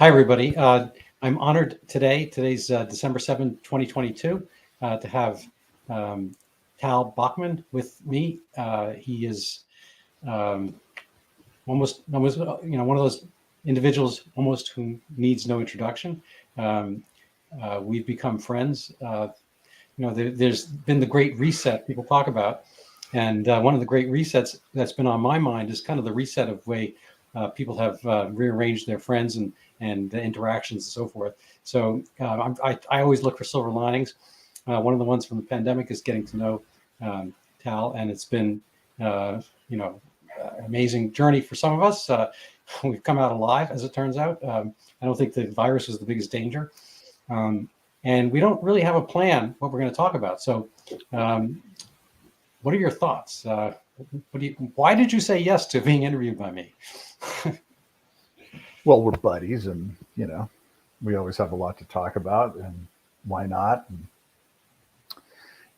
Hi, everybody. I'm honored today. Today's December 7th, 2022, to have um, Tal Bachman with me. He is um, almost, one of those individuals almost who needs no introduction. Um, we've become friends. There's been the great reset people talk about. And one of the great resets that's been on my mind is kind of the reset of way people have rearranged their friends and the interactions and so forth. So I always look for silver linings. One of the ones from the pandemic is getting to know Tal, and it's been, an amazing journey for some of us. We've come out alive, as it turns out. I don't think the virus was the biggest danger. And we don't really have a plan what we're going to talk about. So, what are your thoughts? Why did you say yes to being interviewed by me? Well, we're buddies, and we always have a lot to talk about, and why not? And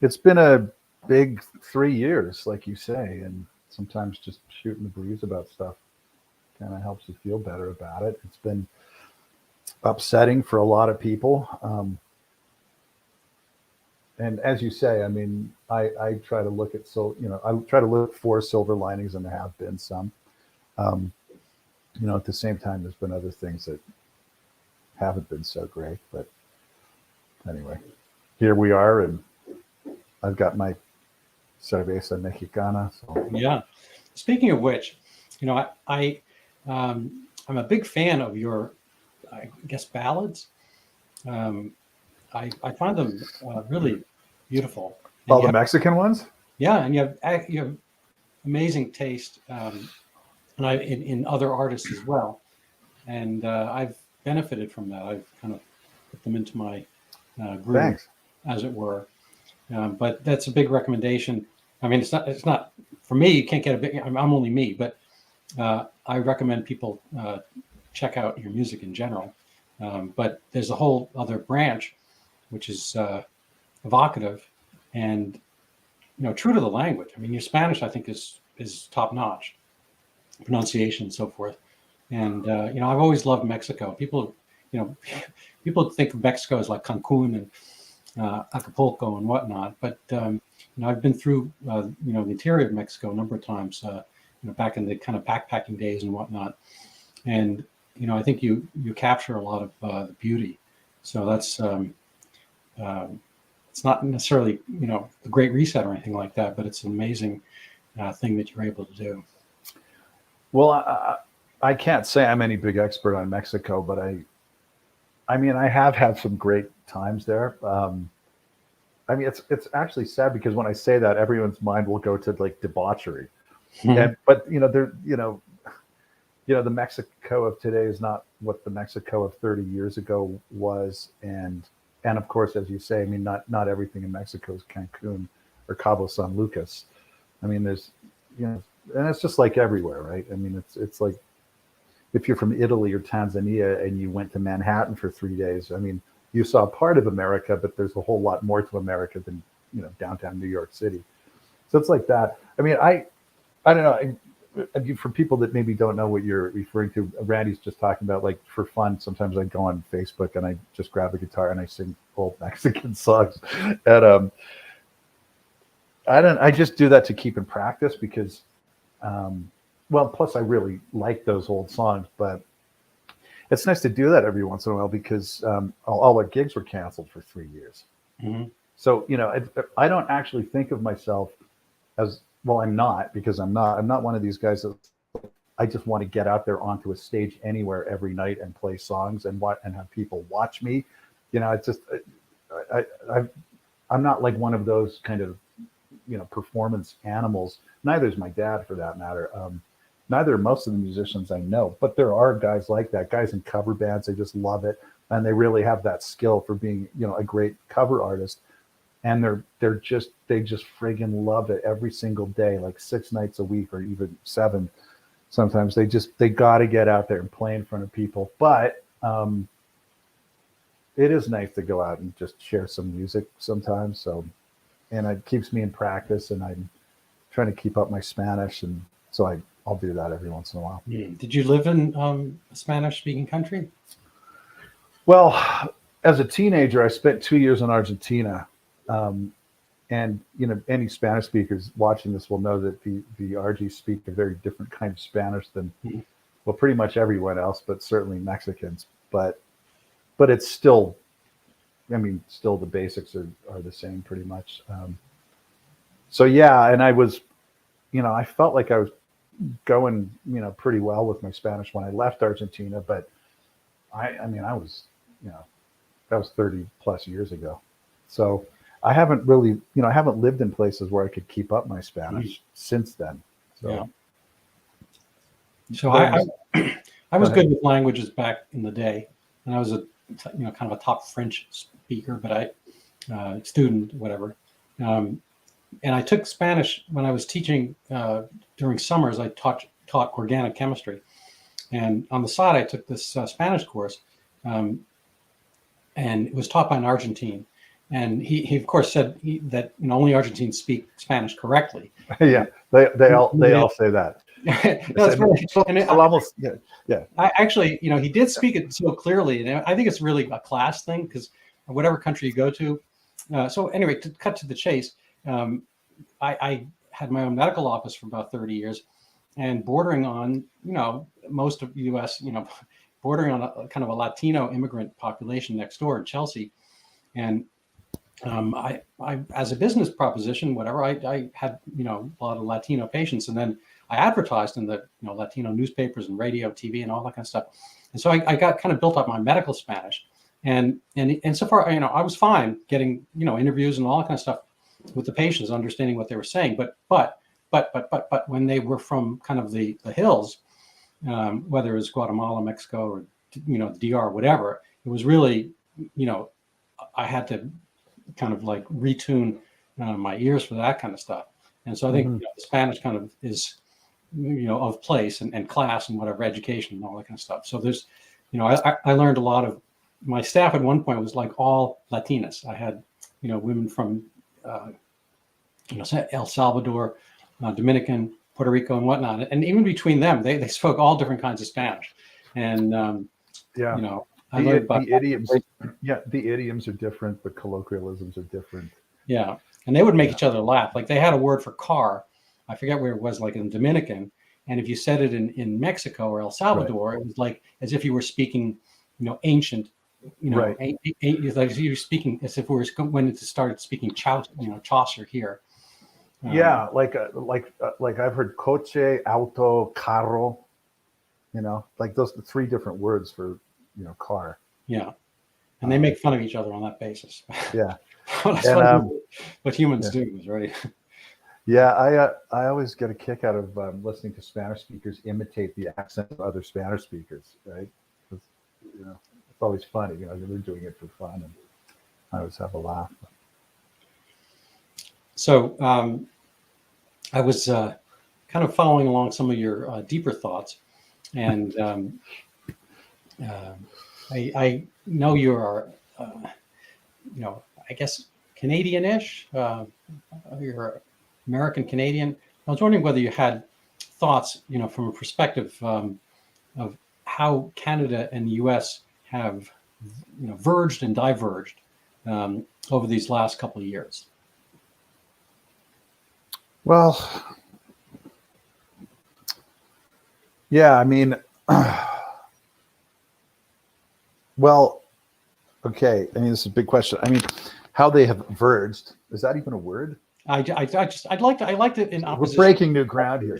it's been a big 3 years, like you say, and sometimes just shooting the breeze about stuff kind of helps you feel better about it. It's been upsetting for a lot of people. And as you say, I mean, I try to look at, I try to look for silver linings, and there have been some. Um, at the same time, there's been other things that haven't been so great. But anyway, here we are, and I've got my cerveza mexicana. So Yeah. Speaking of which, I'm a big fan of your, I guess, ballads. Um, I find them really beautiful. And all the Mexican ones. yeah, and you have amazing taste, and in other artists as well. And I've benefited from that. I've kind of put them into my groove, Thanks. as it were. But that's a big recommendation. I mean, it's not for me. You can't get a big. I'm only me, but I recommend people check out your music in general. But there's a whole other branch, which is evocative and true to the language. I mean, your Spanish, I think, is top notch, pronunciation and so forth. And I've always loved Mexico. People, you know, people think of Mexico as like Cancun and Acapulco and whatnot. But I've been through the interior of Mexico a number of times. Back in the kind of backpacking days and whatnot. And I think you capture a lot of the beauty. So that's it's not necessarily the Great Reset or anything like that, but it's an amazing thing that you're able to do. Well, I can't say I'm any big expert on Mexico, but I mean, I have had some great times there. I mean, it's actually sad because when I say that, everyone's mind will go to like debauchery. But the Mexico of today is not what the Mexico of 30 years ago was, and of course, as you say, I mean, not everything in Mexico is Cancun or Cabo San Lucas. I mean, there's and it's just like everywhere, right? I mean, it's like if you're from Italy or Tanzania and you went to Manhattan for 3 days, I mean, you saw part of America, but there's a whole lot more to America than downtown New York City. So it's like that. I mean, I don't know. For people that maybe don't know what you're referring to, Randy's just talking about, like, for fun, sometimes I go on Facebook and I just grab a guitar and I sing old Mexican songs. And I just do that to keep in practice because, well, plus I really like those old songs, but it's nice to do that every once in a while because all our gigs were canceled for 3 years. Mm-hmm. So, I don't actually think of myself as, well, I'm not, because I'm not one of these guys that I just want to get out there onto a stage anywhere every night and play songs and have people watch me. It's just, I'm not like one of those kind of, performance animals. Neither is my dad, for that matter. Neither are most of the musicians I know, but there are guys like that, guys in cover bands. They just love it. And they really have that skill for being, a great cover artist. And they just friggin' love it every single day, like 6 nights a week or even 7. Sometimes they got to get out there and play in front of people. But it is nice to go out and just share some music sometimes. So, and it keeps me in practice, and I'm trying to keep up my Spanish, and so I'll do that every once in a while. Did you live in a Spanish-speaking country? Well, as a teenager, I spent 2 years in Argentina. Um, and any Spanish speakers watching this will know that the RG speak a very different kind of Spanish than, Mhm. well, pretty much everyone else, but certainly Mexicans. But it's still, I mean, still the basics are the same pretty much. So yeah, and I felt like I was going, pretty well with my Spanish when I left Argentina, but I mean, you know, that was 30 plus years ago. So I haven't really, I haven't lived in places where I could keep up my Spanish since then. Yeah. So So very I go was ahead. good with languages back in the day, and I was kind of a top French speaker, but student, whatever. Um, and I took Spanish when I was teaching during summers. I taught organic chemistry, and on the side I took this Spanish course, um, and it was taught by an Argentine. And he of course said that only Argentines speak Spanish correctly, Yeah, and they all say that. no, it's really, and Almost, yeah, yeah, I actually, he did speak it so clearly, and I think it's really a class thing because whatever country you go to. So anyway, to cut to the chase, um, I had my own medical office for about 30 years, and bordering on, most of the U.S., bordering on a kind of a Latino immigrant population next door in Chelsea, and as a business proposition, whatever, I had, a lot of Latino patients, and then I advertised in the, Latino newspapers and radio, TV, and all that kind of stuff. And so I got kind of built up my medical Spanish, and so far, I was fine getting, interviews and all that kind of stuff with the patients, understanding what they were saying. But when they were from kind of the hills, whether it was Guatemala, Mexico, or DR, whatever, it was really, I had to kind of like retune my ears for that kind of stuff. And so I think hmm the Spanish kind of is, of place and class and whatever, education and all that kind of stuff. So there's, I learned a lot of, my staff at one point was like all Latinas. I had, women from, El Salvador, Dominican, Puerto Rico, and whatnot. And even between them, they spoke all different kinds of Spanish. And, yeah. I learned about The idioms, yeah, the idioms are different. The colloquialisms are different. Yeah, and they would make Yeah, each other laugh. Like they had a word for car. I forget where it was, like in Dominican. And if you said it in Mexico or El right, Salvador, it was like as if you were speaking, ancient, right. like you were speaking as if we were when it started speaking Chaucer here. Um, Yeah, like I've heard coche, auto, carro. Like those the three different words for car. yeah, and they Um, make fun of each other on that basis. yeah, That's and what humans yeah, do, right? yeah. I always get a kick out of listening to Spanish speakers imitate the accent of other Spanish speakers. Right? 'Cause, it's always funny. They're doing it for fun, and I always have a laugh. So I was kind of following along some of your deeper thoughts, and uh, I know you are, I guess Canadian-ish. You're American Canadian. I was wondering whether you had thoughts, from a perspective of how Canada and the U.S. have, verged and diverged over these last couple of years. Well, yeah. I mean, well, okay. I mean, this is a big question. I mean, how they have verged, is that even a word? I'd like to in We're opposition. breaking new ground here.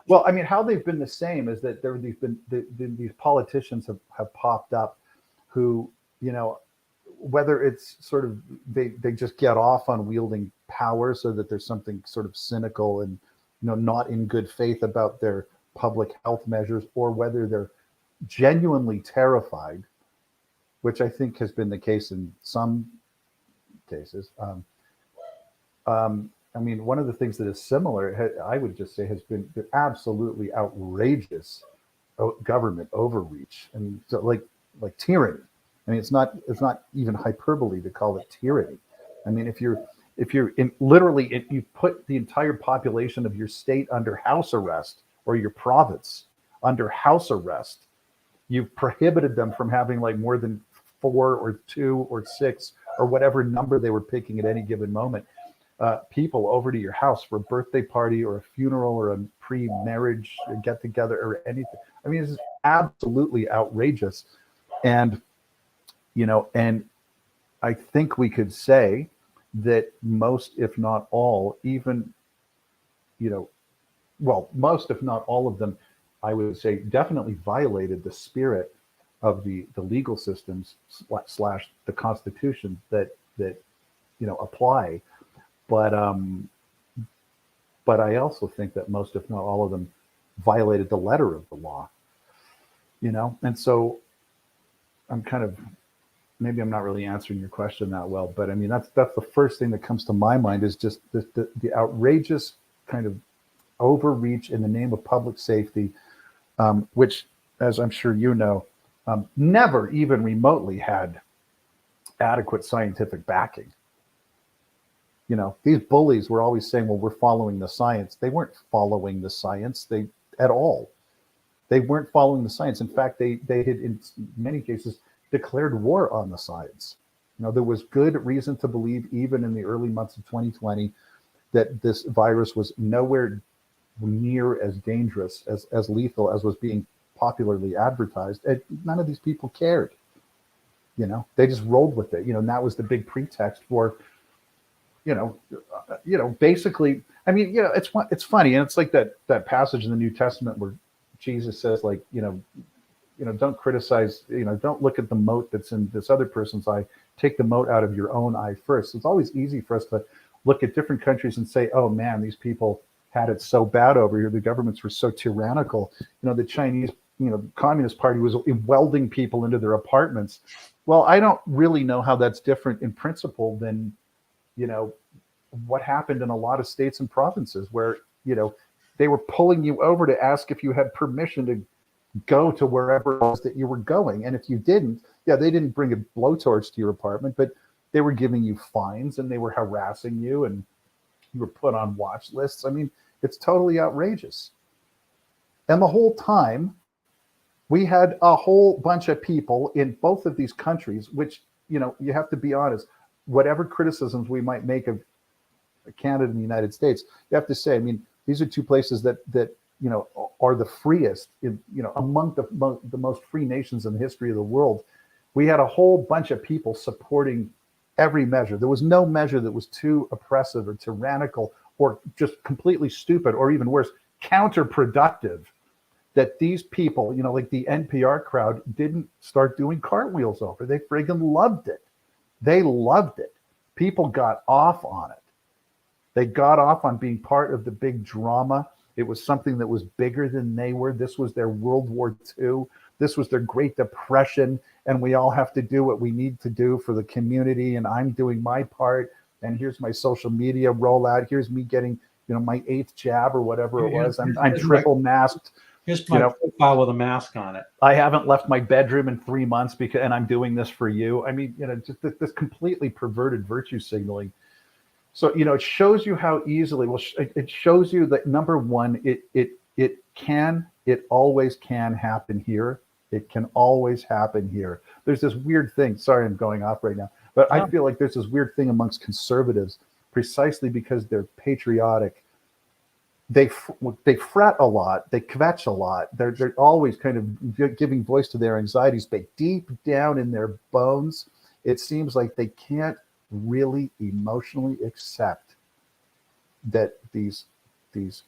Well, I mean, how they've been the same is that these politicians have popped up who, whether it's sort of they just get off on wielding power so that there's something sort of cynical and not in good faith about their public health measures, or whether they're genuinely terrified, which I think has been the case in some cases. I mean, one of the things that is similar, I would just say, has been the absolutely outrageous government overreach. I mean, so like tyranny. I mean, it's not even hyperbole to call it tyranny. I mean, if you're in literally, if you put the entire population of your state under house arrest, or your province under house arrest, you've prohibited them from having like more than 4 or 2 or 6 or whatever number they were picking at any given moment, people over to your house for a birthday party or a funeral or a pre-marriage get together or anything. I mean, this is absolutely outrageous. And, and I think we could say that most, if not all, even, most, if not all of them, I would say definitely violated the spirit of the legal systems slash the Constitution that apply. But I also think that most, if not all of them, violated the letter of the law. And so I'm kind of, maybe I'm not really answering your question that well, but I mean that's the first thing that comes to my mind is just the outrageous kind of overreach in the name of public safety, which, as I'm sure never even remotely had adequate scientific backing. These bullies were always saying, well, we're following the science. They weren't following the science at all. They weren't following the science. In fact, they had in many cases declared war on the science. There was good reason to believe, even in the early months of 2020, that this virus was nowhere near as dangerous, as lethal as was being popularly advertised. And none of these people cared. They just rolled with it. And that was the big pretext for, basically. I mean, it's funny, and it's like that passage in the New Testament where Jesus says, like, don't criticize, don't look at the mote that's in this other person's eye. Take the mote out of your own eye first. It's always easy for us to look at different countries and say, oh man, these people had it so bad over here. The governments were so tyrannical. The Chinese, Communist Party was welding people into their apartments. Well, I don't really know how that's different in principle than, what happened in a lot of states and provinces where, they were pulling you over to ask if you had permission to go to wherever it was that you were going. And if you didn't, they didn't bring a blowtorch to your apartment, but they were giving you fines and they were harassing you and you were put on watch lists. I mean, it's totally outrageous. And the whole time we had a whole bunch of people in both of these countries, which, you have to be honest, whatever criticisms we might make of Canada and the United States, you have to say, I mean, these are two places that are the freest, among the most free nations in the history of the world. We had a whole bunch of people supporting every measure. There was no measure that was too oppressive or tyrannical or just completely stupid or even worse, counterproductive, that these people, like the NPR crowd, didn't start doing cartwheels over. They friggin' loved it. They loved it. People got off on it. They got off on being part of the big drama. It was something that was bigger than they were. This was their World War II. This was their Great Depression. And we all have to do what we need to do for the community. And I'm doing my part. And here's my social media rollout. Here's me getting, my 8th jab or whatever it was. I'm triple masked. Here's my profile with a mask on it. I haven't left my bedroom in 3 months and I'm doing this for you. I mean, just this completely perverted virtue signaling. So, it shows you how easily, it shows you that, number one, it always can happen here. It can always happen here. There's this weird thing. Sorry, I'm going off right now, but I feel like there's this weird thing amongst conservatives, precisely because they're patriotic. They fret a lot. They kvetch a lot. They're always kind of giving voice to their anxieties, but deep down in their bones, it seems like they can't really emotionally accept that these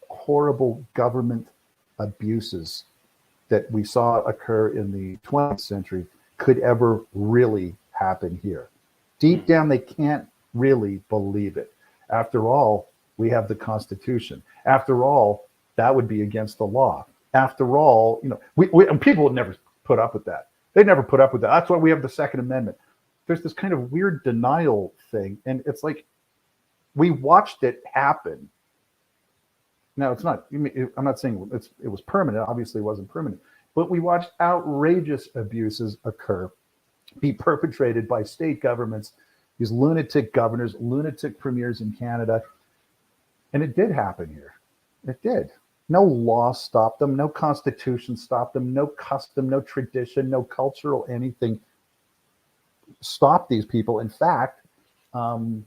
horrible government abuses that we saw occur in the 20th century could ever really happen here. Deep down, they can't really believe it. After all, we have the Constitution. After all, that would be against the law. After all, and people would never put up with that. They never put up with that. That's why we have the Second Amendment. There's this kind of weird denial thing, and it's like we watched it happen. Now, it's not. I'm not saying it was permanent. Obviously, it wasn't permanent. But we watched outrageous abuses occur, be perpetrated by state governments, these lunatic governors, lunatic premiers in Canada, and it did happen here. It did. No law stopped them. No constitution stopped them. No custom. No tradition. No cultural anything. stop these people. In fact, I mean,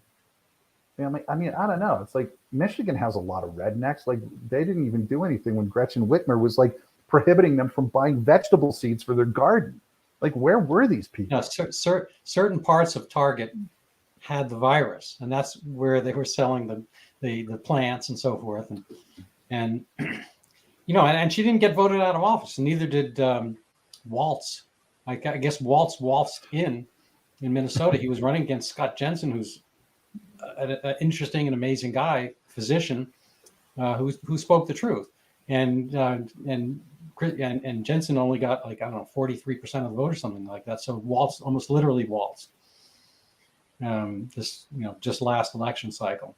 I don't know. It's like Michigan has a lot of rednecks. Like they didn't even do anything when Gretchen Whitmer was like prohibiting them from buying vegetable seeds for their garden. Like, where were these people? Certain parts of Target had the virus, and that's where they were selling the plants and so forth. And and she didn't get voted out of office, and neither did Waltz. I guess Waltz waltzed in Minnesota. He was running against Scott Jensen, who's an interesting and amazing guy, physician, who spoke the truth. And Jensen only got, like, I don't know, 43% of the vote or something like that. So Waltz almost literally waltzed just last election cycle.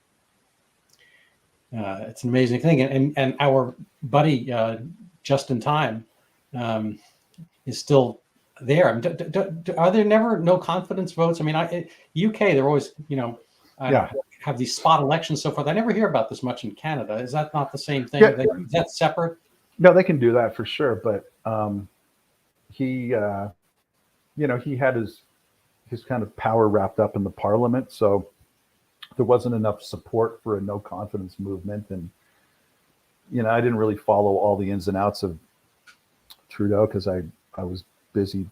It's an amazing thing. And our buddy Just in Time is still there. I mean, are there never no confidence votes? I mean, UK, they're always, have these spot elections, so forth. I never hear about this much in Canada. Is that not the same thing? Yeah. Is that separate? No, they can do that for sure. But he had his kind of power wrapped up in the parliament. So there wasn't enough support for a no confidence movement. And, I didn't really follow all the ins and outs of Trudeau because I was busy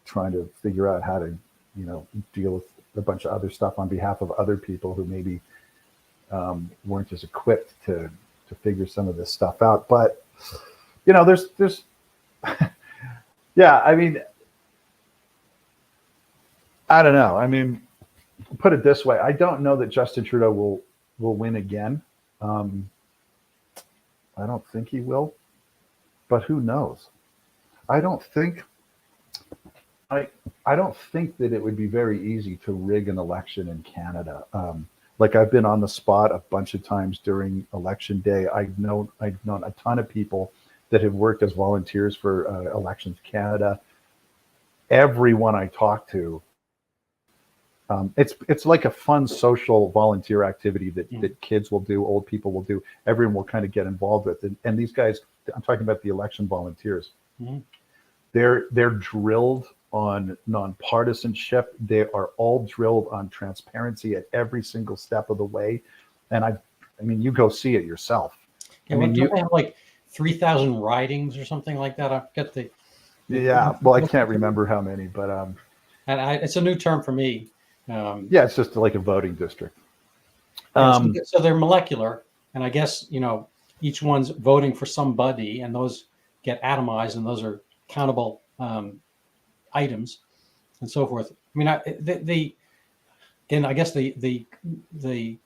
trying to figure out how to, deal with a bunch of other stuff on behalf of other people who maybe weren't as equipped to figure some of this stuff out. But, there's yeah, I mean, I don't know. I mean, put it this way. I don't know that Justin Trudeau will win again. I don't think he will, but who knows? I don't think that it would be very easy to rig an election in Canada. Like, I've been on the spot a bunch of times during election day. I've known a ton of people that have worked as volunteers for Elections Canada. Everyone I talk to, it's like a fun social volunteer activity that kids will do, old people will do. Everyone will kind of get involved with it. And these guys, I'm talking about the election volunteers. Mm-hmm. They're drilled on nonpartisanship. They are all drilled on transparency at every single step of the way. And I mean, you go see it yourself. Yeah, you have like 3,000 ridings or something like that. I forget well, I can't remember how many, but and it's a new term for me. It's just like a voting district. So they're molecular, and I guess each one's voting for somebody, and those get atomized, and those are countable items, and so forth. I mean, I guess the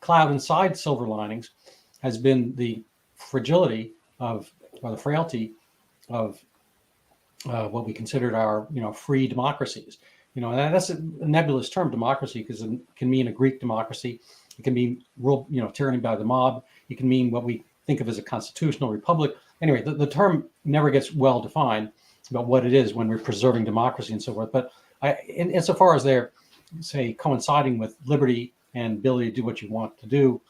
cloud inside silver linings has been the fragility or the frailty of what we considered our free democracies. And that's a nebulous term, democracy, because it can mean a Greek democracy. It can mean rule, tyranny by the mob. It can mean what we think of as a constitutional republic. Anyway, the term never gets well defined about what it is when we're preserving democracy and so forth. But insofar as they're, say, coinciding with liberty and ability to do what you want to do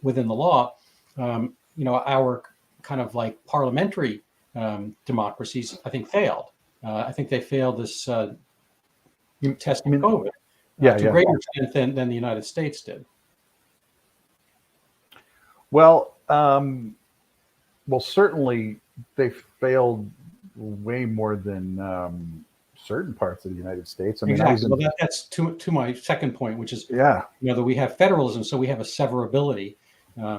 within the law, our kind of like parliamentary democracies, I think, failed. I think they failed this testing COVID to a greater extent than the United States did. Well, certainly they failed way more than certain parts of the United States. I mean, exactly. That's to my second point, which is that we have federalism, so we have a severability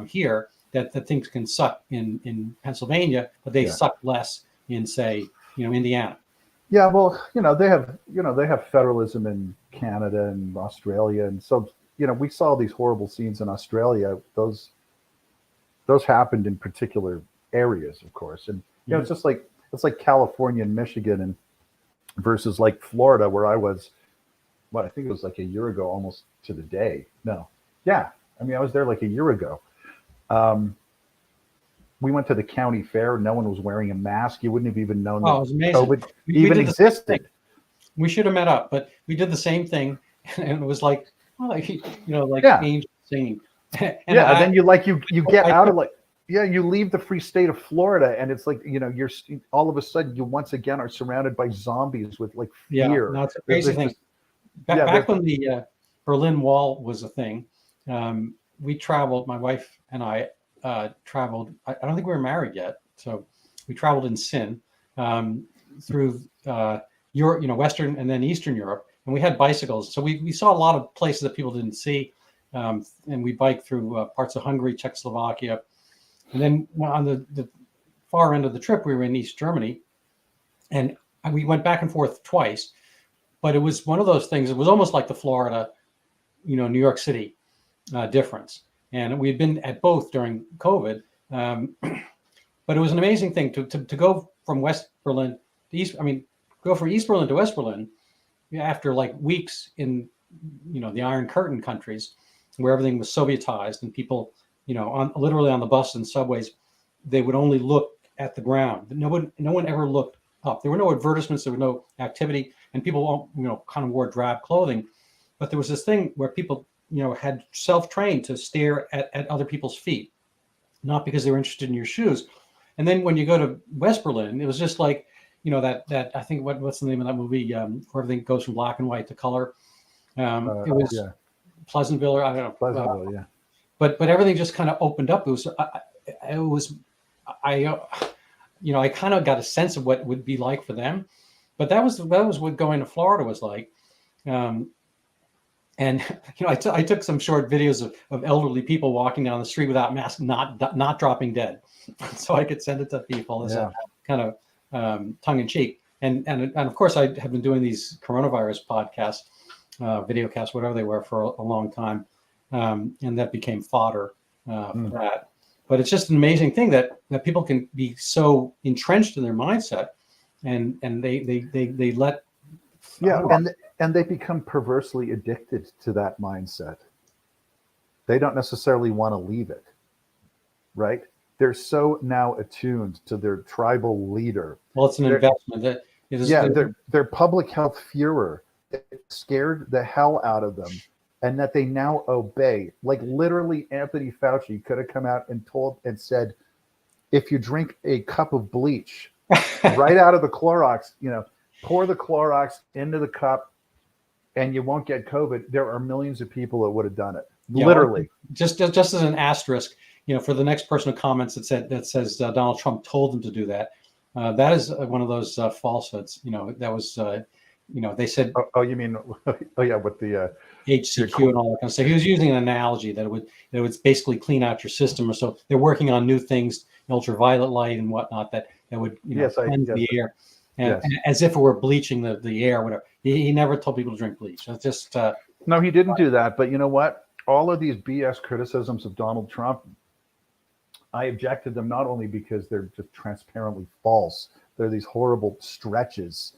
here that things can suck in Pennsylvania, but they suck less in, say, Indiana. Yeah, well, they have federalism in Canada and Australia, and so we saw these horrible scenes in Australia. Those happened in particular areas, of course, and it's like California and Michigan and versus like Florida, where I was, I think it was like a year ago, almost to the day. No, yeah, I mean, I was there like a year ago. We went to the county fair. No one was wearing a mask. You wouldn't have even known that COVID even existed. We should have met up, but we did the same thing, and it was like, angels singing. Then you get out of you leave the free state of Florida, and it's like you're all of a sudden you once again are surrounded by zombies with like fear. That's a crazy thing. back when the Berlin Wall was a thing, we traveled. My wife and I traveled. I don't think we were married yet, so we traveled in Sin through Europe, Western and then Eastern Europe, and we had bicycles. So we saw a lot of places that people didn't see, and we biked through parts of Hungary, Czechoslovakia, and then on the far end of the trip, we were in East Germany, and we went back and forth twice. But it was one of those things. It was almost like the Florida, New York City difference. And we had been at both during COVID. But it was an amazing thing to go from West Berlin to East. I mean, go from East Berlin to West Berlin after like weeks in, the Iron Curtain countries where everything was Sovietized and people, literally on the bus and subways, they would only look at the ground. No one ever looked up. There were no advertisements. There was no activity, and people, kind of wore drab clothing. But there was this thing where people, had self-trained to stare at other people's feet, not because they were interested in your shoes. And then when you go to West Berlin, it was just like, that I think what's the name of that movie where everything goes from black and white to color. It was Pleasantville, or I don't know. Pleasantville, yeah. But everything just kind of opened up. I kind of got a sense of what it would be like for them, but that was what going to Florida was like. And I took some short videos of elderly people walking down the street without masks, not dropping dead, so I could send it to people as a kind of tongue in cheek. And of course, I have been doing these coronavirus podcasts, video casts, whatever they were, for a long time, and that became fodder for that. But it's just an amazing thing that people can be so entrenched in their mindset, and they let and they become perversely addicted to that mindset. They don't necessarily want to leave it, right? They're so now attuned to their tribal leader. Well, it's an investment. Their public health furor scared the hell out of them, and that they now obey. Like literally, Anthony Fauci could have come out and said, if you drink a cup of bleach right out of the Clorox, pour the Clorox into the cup and you won't get COVID. There are millions of people that would have done it. Literally. Just as an asterisk, for the next person who comments that says Donald Trump told them to do that. That is one of those falsehoods. That was, they said. Oh, you mean, with the HCQ and all that kind of stuff. He was using an analogy that it would basically clean out your system, or so they're working on new things, ultraviolet light and whatnot that would cleanse the air, and as if it were bleaching the air, whatever. He never told people to drink bleach. It's just no, he didn't do that. But you know what? All of these BS criticisms of Donald Trump, I objected them not only because they're just transparently false. They're these horrible stretches,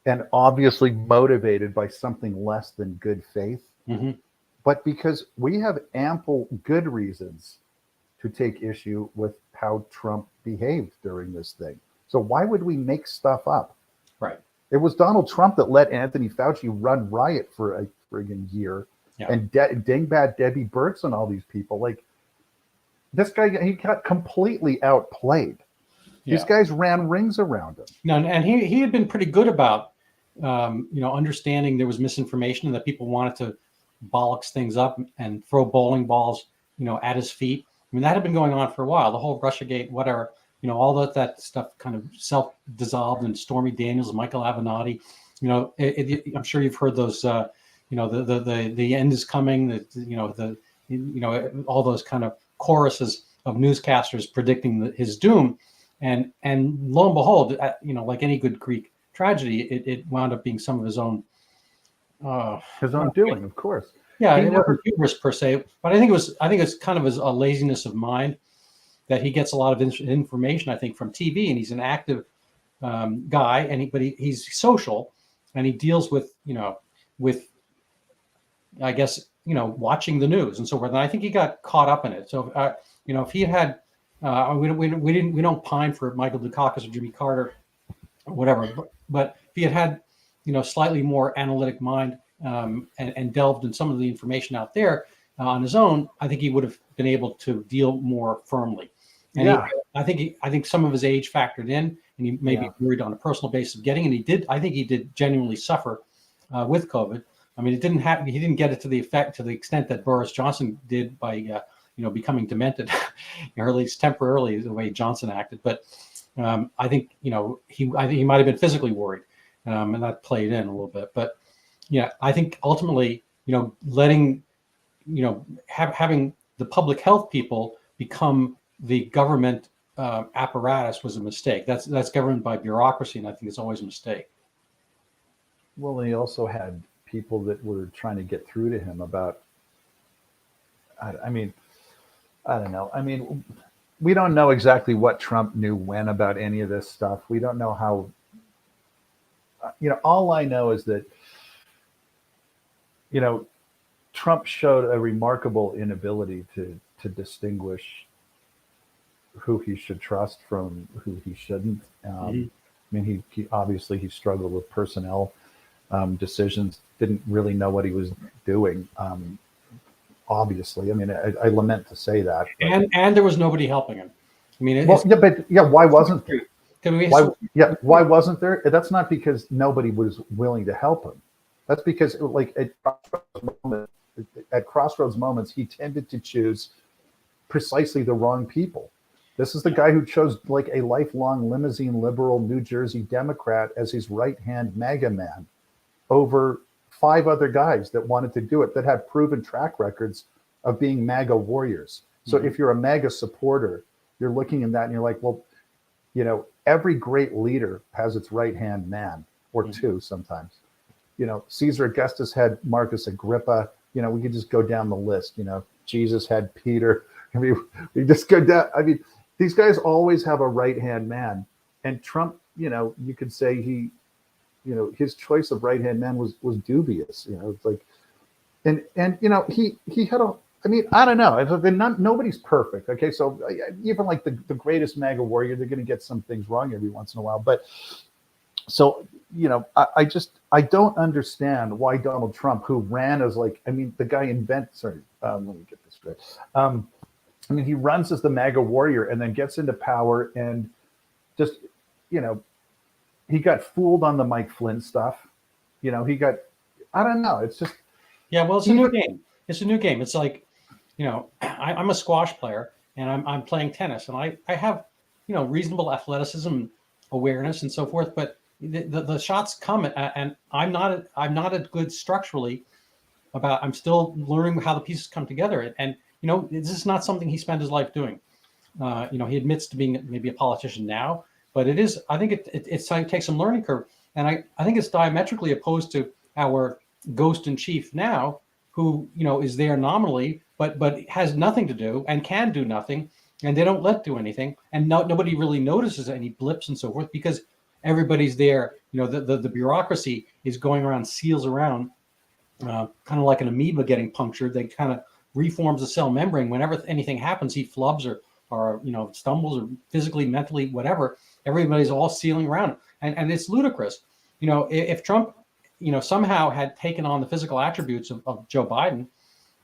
and obviously motivated by something less than good faith. Mm-hmm. But because we have ample good reasons to take issue with how Trump behaved during this thing. So why would we make stuff up? Right. It was Donald Trump that let Anthony Fauci run riot for a friggin' year, and dingbat Debbie Burtz and all these people. Like, this guy, he got completely outplayed. These guys ran rings around him. No, and he had been pretty good about understanding there was misinformation and that people wanted to bollocks things up and throw bowling balls, at his feet. I mean, that had been going on for a while. The whole Russiagate, whatever, all that stuff kind of self-dissolved, and Stormy Daniels, Michael Avenatti. I'm sure you've heard those. The end is coming. All those kind of choruses of newscasters predicting his doom, and lo and behold, like any good Greek tragedy, it wound up being some of his own doing, of course. Yeah, it wasn't hubris per se, but I think it's kind of a laziness of mind that he gets a lot of information, I think, from TV, and he's an active guy, but he's social, and he deals with I guess watching the news and so forth. And I think he got caught up in it. So if he had, we don't pine for Michael Dukakis or Jimmy Carter, or whatever, but if he had slightly more analytic mind and delved in some of the information out there on his own, I think he would have been able to deal more firmly. And I think some of his age factored in, and he may be worried on a personal basis of getting, and I think he did genuinely suffer with COVID. I mean, it didn't happen. He didn't get it to the extent that Boris Johnson did by becoming demented, or at least temporarily, the way Johnson acted. But I think I think he might have been physically worried, and that played in a little bit. But yeah, I think ultimately, letting having the public health people become the government apparatus was a mistake. That's governed by bureaucracy, and I think it's always a mistake. Well, he also had people that were trying to get through to him about. I mean, I don't know. I mean, we don't know exactly what Trump knew when about any of this stuff. We don't know how. All I know is that Trump showed a remarkable inability to distinguish who he should trust from who he shouldn't. I mean, he obviously he struggled with personnel decisions. Didn't really know what he was doing. Obviously, I mean, I lament to say that. But, and there was nobody helping him. I mean, why wasn't there? Why wasn't there? That's not because nobody was willing to help him. That's because, like, at crossroads moments, he tended to choose precisely the wrong people. This is the guy who chose, like, a lifelong limousine liberal New Jersey Democrat as his right-hand MAGA man over 5 other guys that wanted to do it, that had proven track records of being MAGA warriors. So if you're a MAGA supporter, you're looking at that and you're like, well, every great leader has its right-hand man, or 2 sometimes. Caesar Augustus had Marcus Agrippa. We could just go down the list. Jesus had Peter. I mean, we just go down. I mean, these guys always have a right-hand man. And Trump, you could say he, his choice of right-hand man was dubious. It's like, and he had a. I mean, I don't know. Nobody's perfect. Okay, so even like the greatest MAGA warrior, they're going to get some things wrong every once in a while. But so, I don't understand why Donald Trump, who ran as the guy let me get this straight. I mean, he runs as the MAGA warrior and then gets into power and just, he got fooled on the Mike Flynn stuff. I don't know. It's just. Yeah, well, it's a new game. It's a new game. It's like, I'm a squash player and I'm playing tennis, and I have, reasonable athleticism, awareness, and so forth. But the shots come, and I'm not as good structurally. I'm still learning how the pieces come together, and this is not something he spent his life doing. He admits to being maybe a politician now, but it is. I think it takes some learning curve, and I think it's diametrically opposed to our ghost in chief now, who is there nominally, but has nothing to do and can do nothing, and they don't let do anything, and nobody really notices any blips and so forth because everybody's there. The bureaucracy is going around, seals around, kind of like an amoeba getting punctured. They kind of reforms the cell membrane. Whenever anything happens, he flubs or stumbles or physically, mentally, whatever. Everybody's all sealing around, and it's ludicrous. If Trump, somehow had taken on the physical attributes of Joe Biden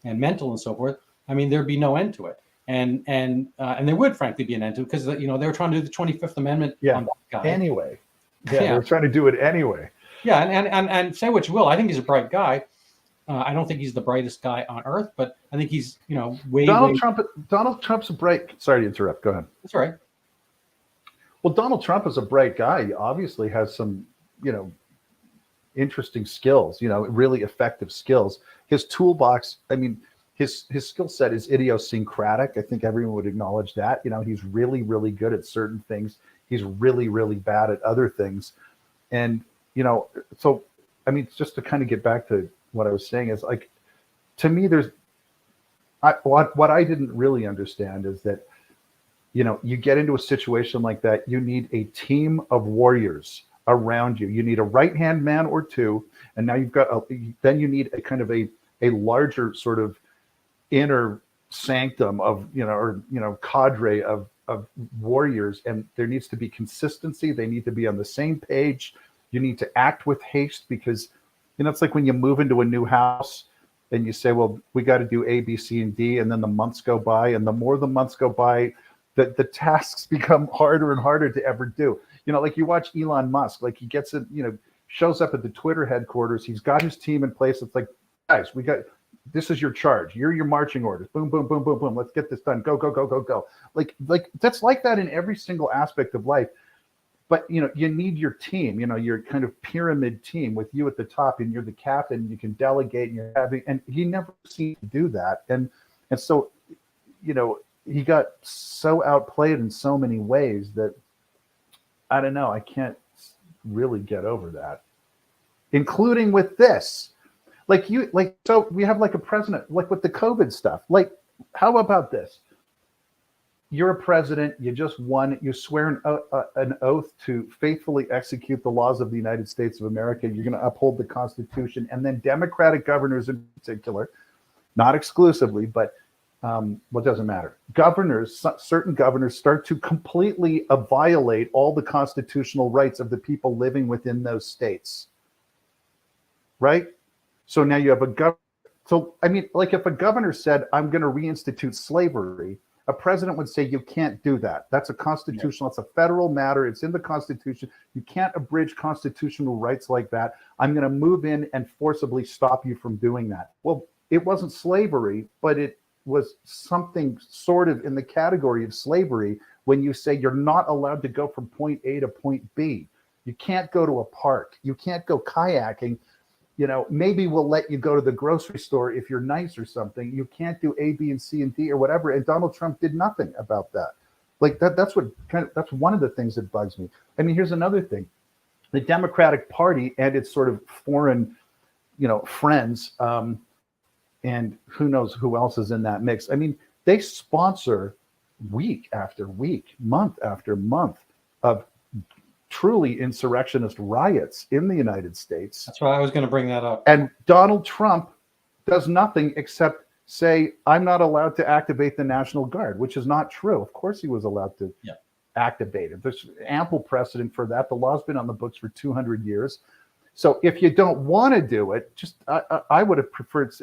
and mental and so forth, I mean, there'd be no end to it. And there would frankly be an end to it because, they were trying to do the 25th Amendment on that guy. Anyway. Yeah, they were trying to do it anyway. Yeah. And say what you will. I think he's a bright guy. I don't think he's the brightest guy on earth, but I think he's, Donald Trump's a bright. Sorry to interrupt. Go ahead. That's all right. Well, Donald Trump is a bright guy. He obviously has some, interesting skills, really effective skills. His toolbox, I mean, his skill set is idiosyncratic. I think everyone would acknowledge that. He's really, really good at certain things. He's really, really bad at other things. And, so, I mean, just to kind of get back to what I was saying is, like, to me, what I didn't really understand is that, you get into a situation like that, you need a team of warriors around you. You need a right-hand man or 2, and now then you need a kind of a larger sort of inner sanctum of, cadre of warriors, and there needs to be consistency. They need to be on the same page. You need to act with haste because, it's like when you move into a new house and you say, well, we got to do A, B, C, and D, and then the months go by, and the more the months go by, the tasks become harder and harder to ever do. Like you watch Elon Musk, like he gets it, shows up at the Twitter headquarters. He's got his team in place. It's like, guys, this is your charge. You're your marching orders. Boom, boom, boom, boom, boom. Let's get this done. Go, go, go, go, go. Like that's like that in every single aspect of life. But, you need your team, your kind of pyramid team with you at the top, and you're the captain. You can delegate, and he never seemed to do that. And so, he got so outplayed in so many ways that I don't know. I can't really get over that, including with this. So we have like a president, like with the COVID stuff. Like, how about this? You're a president. You just won. You swear an oath to faithfully execute the laws of the United States of America. You're going to uphold the Constitution. And then Democratic governors in particular, not exclusively, but what doesn't matter. Certain governors start to completely violate all the constitutional rights of the people living within those states. Right? So now you have a governor. So, I mean, like if a governor said, I'm going to reinstitute slavery, a president would say, you can't do that. That's a constitutional, it's a federal matter. It's in the Constitution. You can't abridge constitutional rights like that. I'm going to move in and forcibly stop you from doing that. Well, it wasn't slavery, but it was something sort of in the category of slavery when you say you're not allowed to go from point A to point B. You can't go to a park. You can't go kayaking. Maybe we'll let you go to the grocery store if you're nice or something. You can't do A, B, and C, and D or whatever. And Donald Trump did nothing about that. Like that's one of the things that bugs me. I mean, here's another thing. The Democratic Party and its sort of foreign, friends, and who knows who else is in that mix. I mean, they sponsor week after week, month after month of truly insurrectionist riots in the United States. That's why I was going to bring that up. And Donald Trump does nothing except say, I'm not allowed to activate the National Guard, which is not true. Of course he was allowed to activate it. There's ample precedent for that. The law's been on the books for 200 years. So if you don't want to do it, I would have preferred,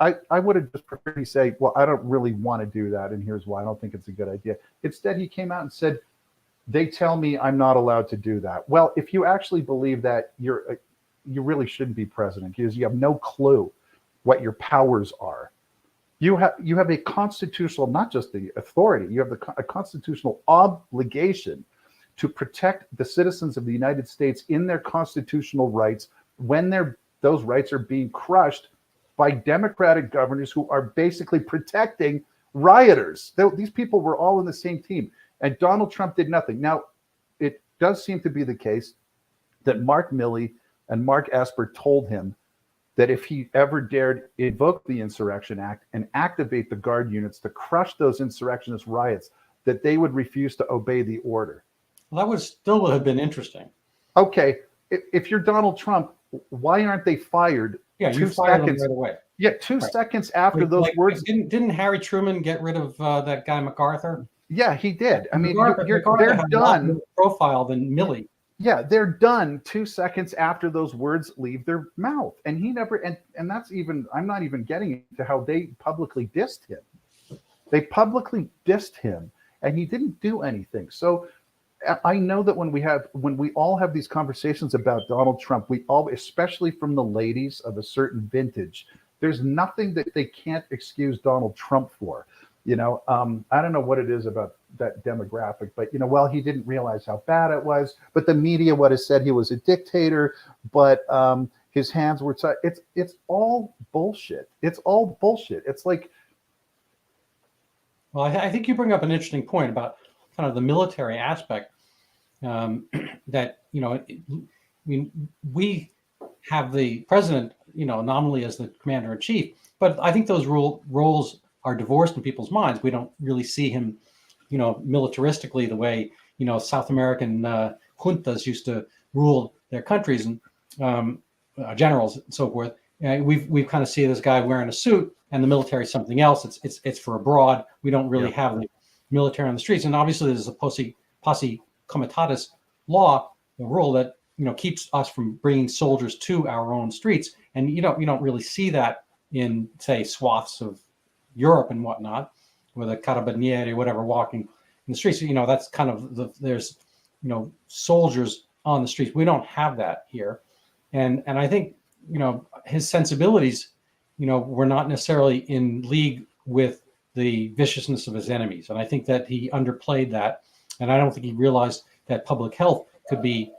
I would have just preferred to say, well, I don't really want to do that, and here's why. I don't think it's a good idea. Instead, he came out and said, they tell me I'm not allowed to do that. Well, if you actually believe that, you really shouldn't be president because you have no clue what your powers are. You have a constitutional, not just the authority, you have a constitutional obligation to protect the citizens of the United States in their constitutional rights when those rights are being crushed by Democratic governors who are basically protecting rioters. These people were all in the same team. And Donald Trump did nothing. Now, it does seem to be the case that Mark Milley and Mark Esper told him that if he ever dared invoke the Insurrection Act and activate the Guard units to crush those insurrectionist riots, that they would refuse to obey the order. Well, that would still have been interesting. Okay, if you're Donald Trump, why aren't they fired? Yeah, you fired them right away. Yeah, 2 seconds after those words. Didn't Harry Truman get rid of that guy MacArthur? Yeah, he did. I mean, MacArthur they're had done. A lot more profile than Milley. Yeah, they're done 2 seconds after those words leave their mouth. And he never, and that's even, I'm not even getting into how they publicly dissed him. They publicly dissed him and he didn't do anything. So I know that when we all have these conversations about Donald Trump, we all, especially from the ladies of a certain vintage, there's nothing that they can't excuse Donald Trump for. I don't know what it is about that demographic, but well, he didn't realize how bad it was. But the media would have said he was a dictator, but his hands were tied. It's all bullshit. It's all bullshit. It's like, well, I think you bring up an interesting point about kind of the military aspect. That we have the president, nominally as the commander in chief, but I think those roles are divorced in people's minds. We don't really see him, militaristically the way, South American juntas used to rule their countries and generals and so forth. We've kind of see this guy wearing a suit and the military is something else. It's for abroad. We don't really have the military on the streets. And obviously there's a posse comitatus law, the rule that, keeps us from bringing soldiers to our own streets. And you don't really see that in, say, swaths of Europe and whatnot, with a carabinieri, whatever, walking in the streets. That's kind of there's soldiers on the streets. We don't have that here. And I think, his sensibilities, were not necessarily in league with the viciousness of his enemies. And I think that he underplayed that. And I don't think he realized that public health could be,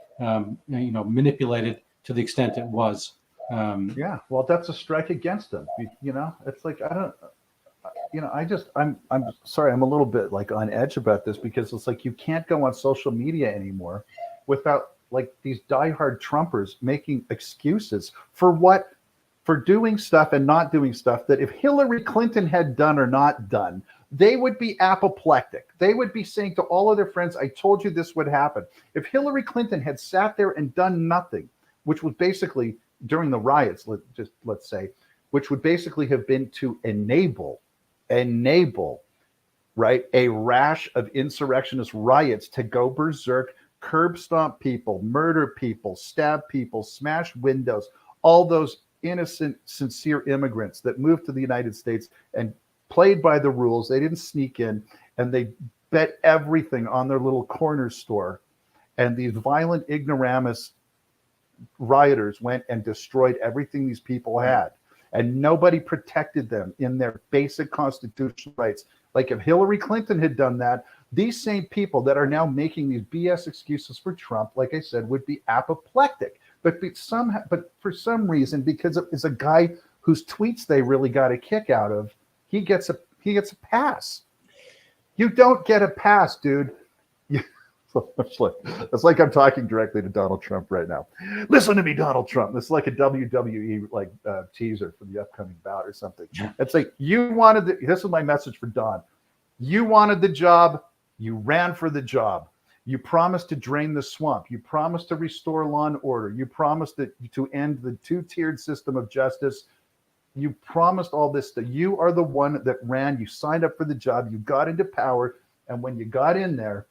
manipulated to the extent it was. Yeah, well, that's a strike against him. It's like I don't. I'm sorry, I'm a little bit like on edge about this because it's like you can't go on social media anymore without like these diehard Trumpers making excuses for what for doing stuff and not doing stuff that if Hillary Clinton had done or not done, they would be apoplectic. They would be saying to all of their friends, I told you this would happen. If Hillary Clinton had sat there and done nothing, which was basically during the riots, let's say, which would basically have been to enable, right, a rash of insurrectionist riots to go berserk, curb stomp people, murder people, stab people, smash windows, all those innocent, sincere immigrants that moved to the United States and played by the rules. They didn't sneak in, and they bet everything on their little corner store. And these violent ignoramus rioters went and destroyed everything these people had. And nobody protected them in their basic constitutional rights. Like if Hillary Clinton had done that, these same people that are now making these BS excuses for Trump, like I said, would be apoplectic. But for some reason, because it's a guy whose tweets they really got a kick out of, he gets a pass. You don't get a pass, dude. It's like I'm talking directly to Donald Trump right now. Listen to me, Donald Trump. This is like a WWE teaser for the upcoming bout or something. It's like this is my message for Don. You wanted the job. You ran for the job. You promised to drain the swamp. You promised to restore law and order. You promised to end the two-tiered system of justice. You promised all this stuff. You are the one that ran. You signed up for the job. You got into power. And when you got in there,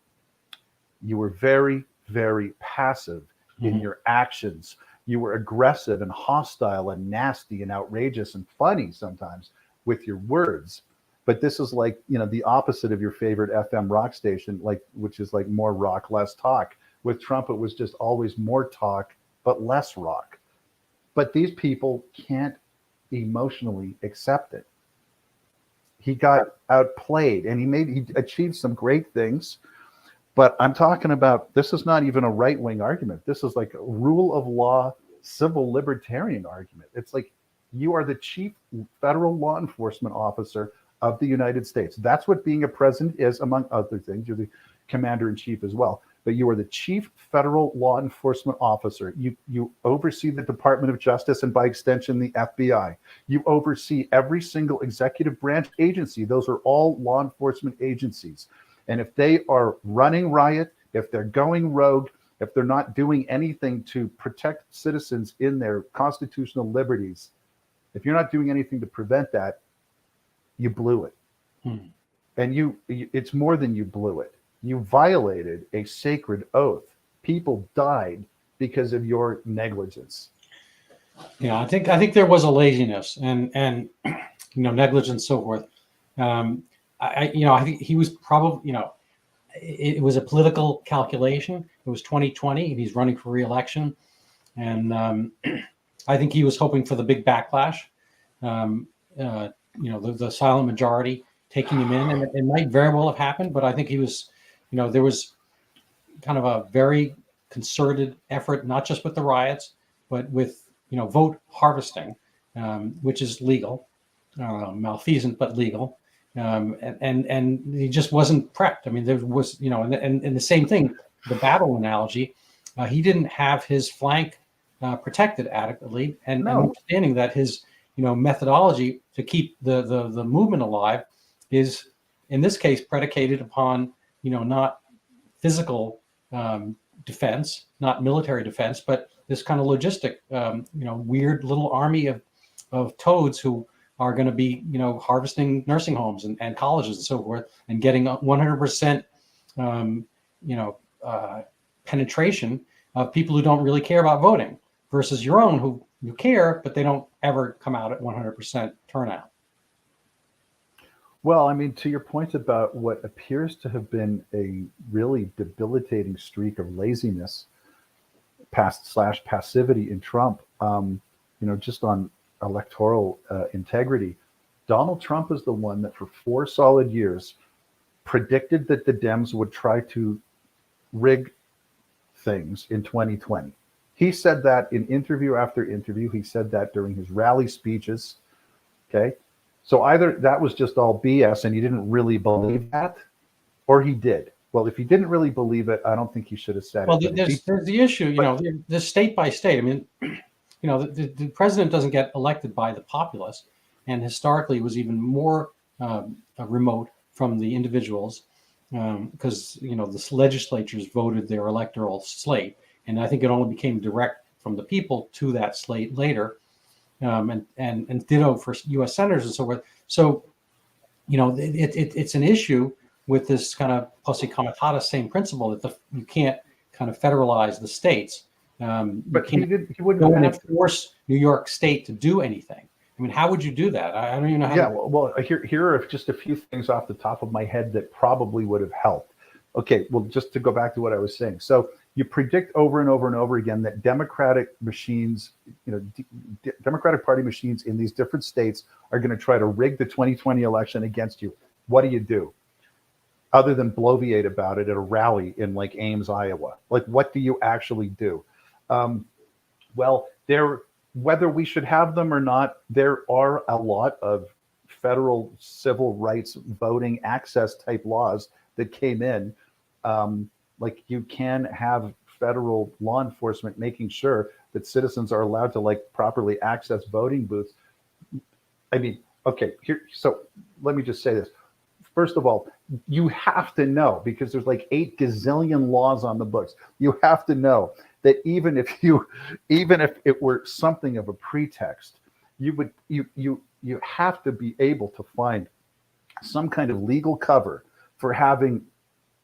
you were very, very passive in your actions. You were aggressive and hostile and nasty and outrageous and funny sometimes with your words. But this is like, the opposite of your favorite FM rock station, which is like more rock, less talk. With Trump, it was just always more talk, but less rock. But these people can't emotionally accept it. He got outplayed, and he achieved some great things. But I'm talking about, this is not even a right-wing argument. This is like a rule of law, civil libertarian argument. It's like you are the chief federal law enforcement officer of the United States. That's what being a president is, among other things. You're the commander in chief as well. But you are the chief federal law enforcement officer. You oversee the Department of Justice and by extension, the FBI. You oversee every single executive branch agency. Those are all law enforcement agencies. And if they are running riot, if they're going rogue, if they're not doing anything to protect citizens in their constitutional liberties, if you're not doing anything to prevent that, you blew it. And it's more than you blew it. You violated a sacred oath. People died because of your negligence. Yeah, I think there was a laziness and negligence, so forth. I think he was probably, it was a political calculation. It was 2020 and he's running for re-election. And I think he was hoping for the big backlash, the silent majority taking him in, and it might very well have happened, but I think he was, there was kind of a very concerted effort, not just with the riots, but with, vote harvesting, which is legal, malfeasant, but legal. And he just wasn't prepped. I mean, there was, and the same thing, the battle analogy, he didn't have his flank protected adequately, and understanding that his, methodology to keep the movement alive is, in this case, predicated upon, not physical defense, not military defense, but this kind of logistic, weird little army of toads who are going to be, harvesting nursing homes and colleges and so forth, and getting 100%, penetration of people who don't really care about voting, versus your own who care, but they don't ever come out at 100% turnout. Well, I mean, to your point about what appears to have been a really debilitating streak of laziness, passivity in Trump, just on electoral integrity. Donald Trump is the one that for 4 solid years predicted that the Dems would try to rig things in 2020. He said that in interview after interview. He said that during his rally speeches. Okay. So either that was just all BS and he didn't really believe that, or he did. Well, if he didn't really believe it, I don't think he should have said Well, it. there's the issue, the state by state. I mean, the president doesn't get elected by the populace, and historically it was even more remote from the individuals because the legislatures voted their electoral slate, and I think it only became direct from the people to that slate later, and ditto for U.S. senators and so forth. So, it's an issue with this kind of posse comitatus same principle that you can't kind of federalize the states. But he wouldn't go and force New York State to do anything. I mean, how would you do that? I don't even know how. Yeah, well, here are just a few things off the top of my head that probably would have helped. Okay, well, just to go back to what I was saying. So you predict over and over and over again that Democratic machines, Democratic Party machines in these different states are going to try to rig the 2020 election against you. What do? Other than bloviate about it at a rally in like Ames, Iowa? Like, what do you actually do? Whether we should have them or not, there are a lot of federal civil rights voting access type laws that came in. Like you can have federal law enforcement making sure that citizens are allowed to like properly access voting booths. I mean, okay, so let me just say this. First of all, you have to know, because there's like 8 gazillion laws on the books. You have to know that even if it were something of a pretext, you have to be able to find some kind of legal cover for having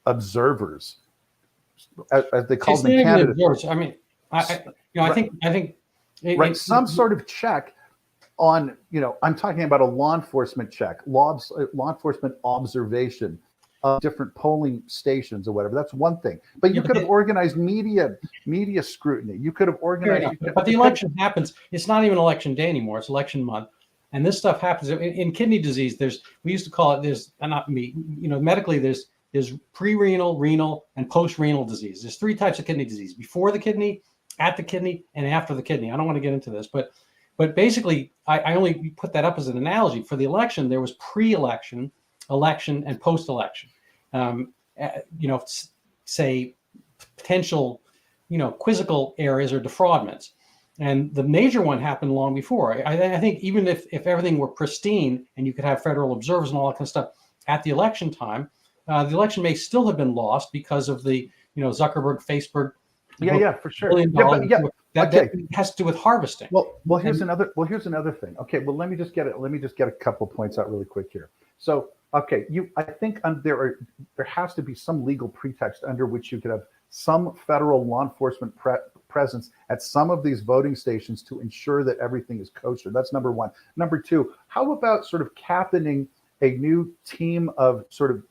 observers, as they call them in Canada. I mean, I think some sort of check on, I'm talking about a law enforcement check, law enforcement observation of different polling stations or whatever. That's one thing. But you could have organized media scrutiny. You could have organized. But the election happens. It's not even election day anymore. It's election month. And this stuff happens in kidney disease. We used to call it, medically there's pre-renal, renal, and post-renal disease. There's 3 types of kidney disease: before the kidney, at the kidney, and after the kidney. I don't want to get into this, but basically, I only put that up as an analogy. For the election, there was pre-election, election, and post-election. Say potential, quizzical areas or defraudments. And the major one happened long before. I think even if everything were pristine and you could have federal observers and all that kind of stuff at the election time, the election may still have been lost because of the, Zuckerberg, Facebook. Yeah, for sure. That has to do with harvesting. Well, here's another thing. Okay, well, let me just get a couple of points out really quick here. So, okay, I think there has to be some legal pretext under which you could have some federal law enforcement presence at some of these voting stations to ensure that everything is kosher. That's number one. Number two, how about sort of captaining a new team of sort of,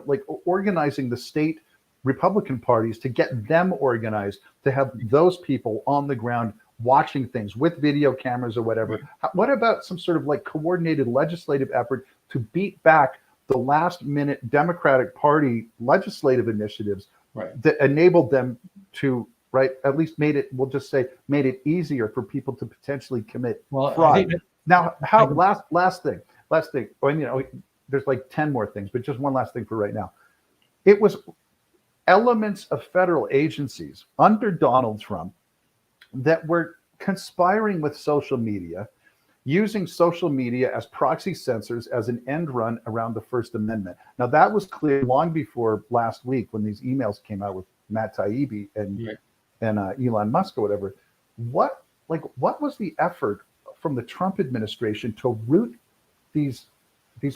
like organizing the state Republican parties to get them organized, to have those people on the ground watching things with video cameras or whatever. What about some sort of like coordinated legislative effort to beat back the last minute Democratic Party legislative initiatives that enabled them to, at least made it easier for people to potentially commit fraud. Now, last thing, there's like 10 more things, but just one last thing for right now. It was elements of federal agencies under Donald Trump that were conspiring with social media, using social media as proxy censors as an end run around the First Amendment. Now, that was clear long before last week when these emails came out with Matt Taibbi and Elon Musk or whatever. What was the effort from the Trump administration to root these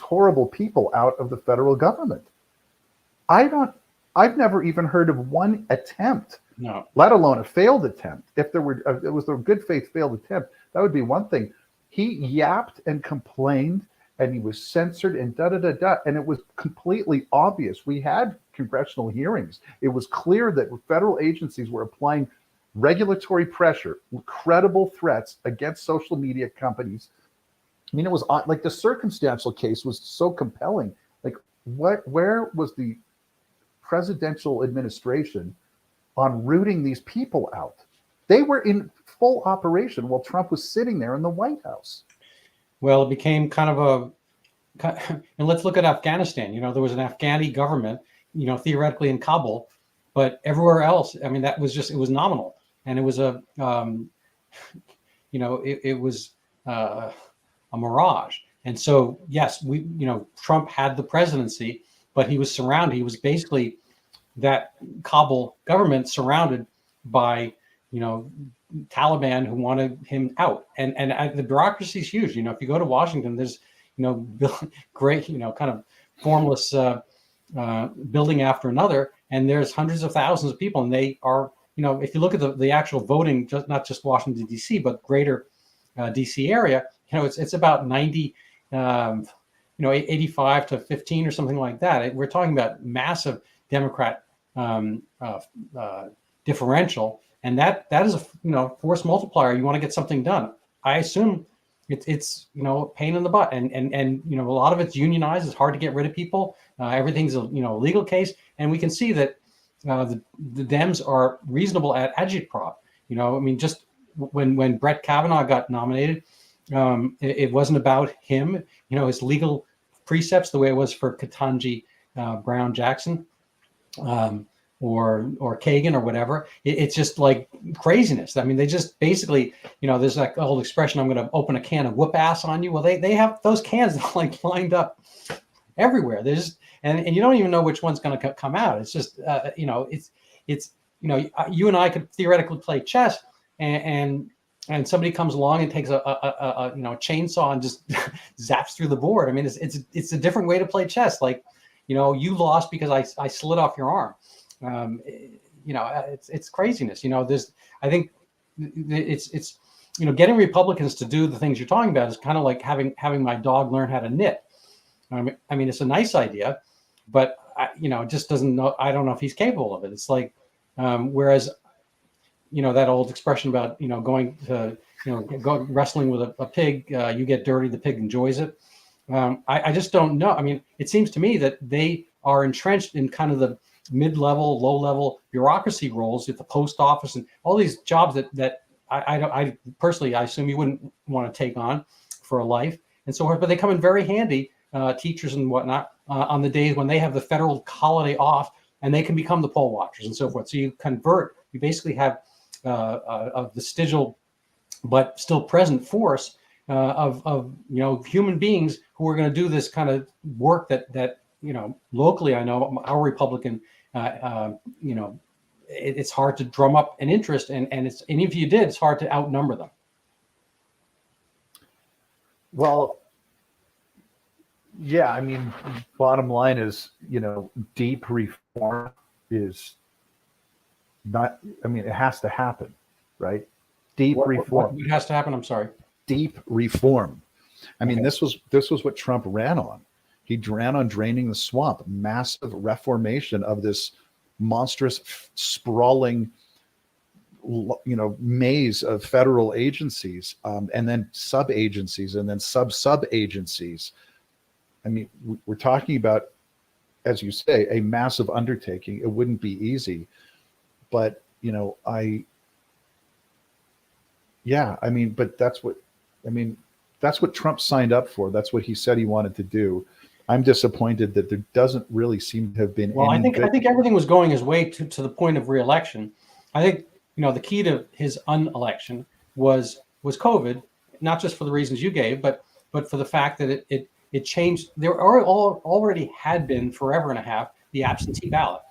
horrible people out of the federal government? I've never even heard of one attempt, let alone a failed attempt. If it was a good faith failed attempt, that would be one thing. He yapped and complained, and he was censored and and it was completely obvious. We had congressional hearings. It was clear that federal agencies were applying regulatory pressure, credible threats against social media companies. I mean, it was like the circumstantial case was so compelling. Like, where was the presidential administration on rooting these people out? They were in full operation while Trump was sitting there in the White House. Well, it became kind of and let's look at Afghanistan. There was an Afghani government, theoretically in Kabul, but everywhere else, I mean, that was just, it was nominal. And it was it was a mirage. And so, yes, Trump had the presidency, but he was surrounded. He was basically that Kabul government surrounded by, Taliban who wanted him out. And the bureaucracy is huge. If you go to Washington, there's, great, kind of formless building after another, and there's hundreds of thousands of people, and they are, if you look at the actual voting, not just Washington D.C., but greater D.C. area, it's about 90, 85 to 15 or something like that. We're talking about massive Democrat differential, and that is a force multiplier. You want to get something done. I assume it's pain in the butt, and a lot of it's unionized. It's hard to get rid of people. Everything's a legal case, and we can see that the Dems are reasonable at agitprop. I mean, just when Brett Kavanaugh got nominated, it wasn't about him. His legal precepts, the way it was for Ketanji Brown Jackson. Or Kagan or whatever. It's just like craziness. I mean, they just basically, there's that old expression, I'm going to open a can of whoop ass on you. Well, they have those cans like lined up everywhere. There's and you don't even know which one's going to come out. It's just, it's you and I could theoretically play chess, and somebody comes along and takes a chainsaw and just zaps through the board. I mean, it's a different way to play chess. Like, you lost because I slid off your arm. It's craziness. I think it's getting Republicans to do the things you're talking about is kind of like having my dog learn how to knit. I mean, it's a nice idea, but it just doesn't know. I don't know if he's capable of it. It's like, whereas, that old expression about, going to, go wrestling with a pig, you get dirty, the pig enjoys it. I just don't know. I mean, it seems to me that they are entrenched in kind of the mid-level, low-level bureaucracy roles at the post office and all these jobs that I personally, I assume you wouldn't want to take on for a life and so forth, but they come in very handy, teachers and whatnot, on the days when they have the federal holiday off, and they can become the poll watchers and so forth. So you basically have a vestigial but still present force of human beings who are going to do this kind of work that locally, I know our Republican, it's hard to drum up an interest, and if you did, it's hard to outnumber them. Well, yeah, I mean, bottom line is, deep reform is not, I mean, it has to happen, right? Deep reform. What has to happen? I'm sorry. Deep reform. I mean, this was what Trump ran on. He ran on draining the swamp, massive reformation of this monstrous, sprawling, maze of federal agencies, and then sub-agencies, and then sub-agencies. I mean, we're talking about, as you say, a massive undertaking. It wouldn't be easy, but but that's what Trump signed up for. That's what he said he wanted to do. I'm disappointed that there doesn't really seem to have been. Well, I think everything was going his way to the point of re-election. I think the key to his unelection was COVID, not just for the reasons you gave, but for the fact that it changed. There already had been forever and a half the absentee ballot,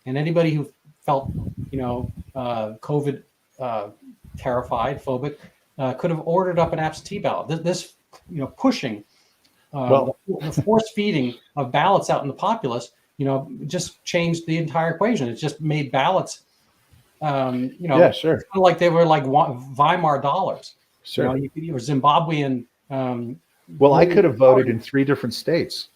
and anybody who felt COVID terrified, phobic, could have ordered up an absentee ballot. This pushing. The force feeding of ballots out in the populace, just changed the entire equation. It just made ballots, yeah, sure. It's kind of like they were like Weimar dollars. Sure. Or Zimbabwean. I could have voted in 3 different states.